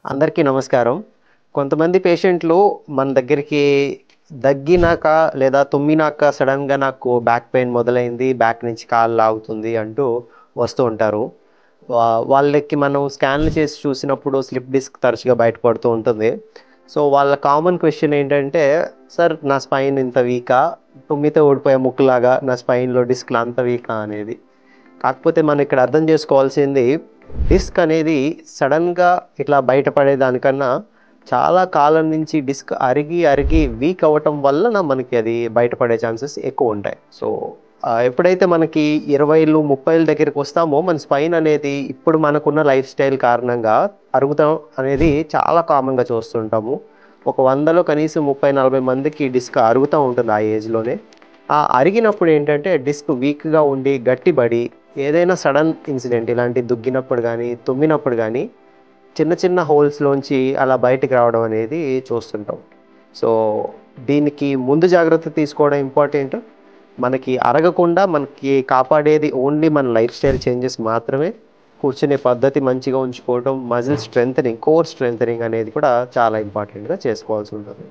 అందరికీ నమస్కారం. కొంతమంది పేషెంట్లు మన దగ్గరికి దగ్గినాక లేదా తుమ్మినాక సడెన్‌గా నాకు బ్యాక్ పెయిన్ మొదలైంది. బ్యాక్ నుంచి కాలు లాగుతుంది అంటూ వస్తూ ఉంటారు. వాళ్ళకి మనం స్కాన్‌లు చేసి చూసినప్పుడు స్లిప్ డిస్క్ తరచుగా బయటపడుతూ ఉంటుంది. సో, వాళ్ళ కామన్ క్వెషన్ ఏంటంటే, "సార్ నా స్పైన్ ఇంత వీకా? తుమ్మితే ఊడిపోయే ముక్కులాగా నా స్పైన్‌లో డిస్క్‌లు అంత వీకా?" అనేది. కాకపోతే మనం ఇక్కడ అర్థం చేసుకోవాల్సింది డిస్క్ అనేది సడన్‌గా ఇట్లా బయటపడే దానికన్నా చాలా కాలం నుంచి డిస్క్ అరిగి, అరిగి వీక్ అవ్వటం వలన మనకి అది బయటపడే ఛాన్సెస్ ఎక్కువుంటాయి. సో, ఎప్పుడైతే మనకి 20లు, 30ల దగ్గరికొస్తామో మన స్పైన్ అనేది ఇప్పుడు మనకున్న లైఫ్ స్టైల్ కారణంగా అరుగుదం అనేది చాలా కామన్‌గా చూస్తుంటాము. ఒక 100లో కనీసం 30, 40 మందికి డిస్క్ అరుగుతా ఉంటుంది ఆ ఏజ్‌లోనే. ఆ అరిగినప్పుడు ఏంటంటే డిస్క్ వీక్‌గా ఉండి గట్టిబడి ఏదైనా సడన్ ఇన్సిడెంట్ ఇలాంటి దుగ్గినప్పుడు గానీ, తుమ్మినప్పుడు గానీ చిన్న చిన్న హోల్స్‌లోంచి అలా బయటికి రావడం అనేది చూస్తుంటాం. సో, దీనికి ముందు జాగ్రత్త తీసుకోవడం ఇంపార్టెంట్. మనకి అరగకుండా మనకి కాపాడేది ఓన్లీ మన లైఫ్ స్టైల్ చేంజెస్ మాత్రమే. కూర్చునే పద్ధతి మంచిగా ఉంచుకోవడం, మజిల్ స్ట్రెంథెనింగ్, కోర్ స్ట్రెంథెనింగ్ అనేది కూడా చాలా ఇంపార్టెంట్‌గా చేసుకోవాల్సి ఉంటుంది.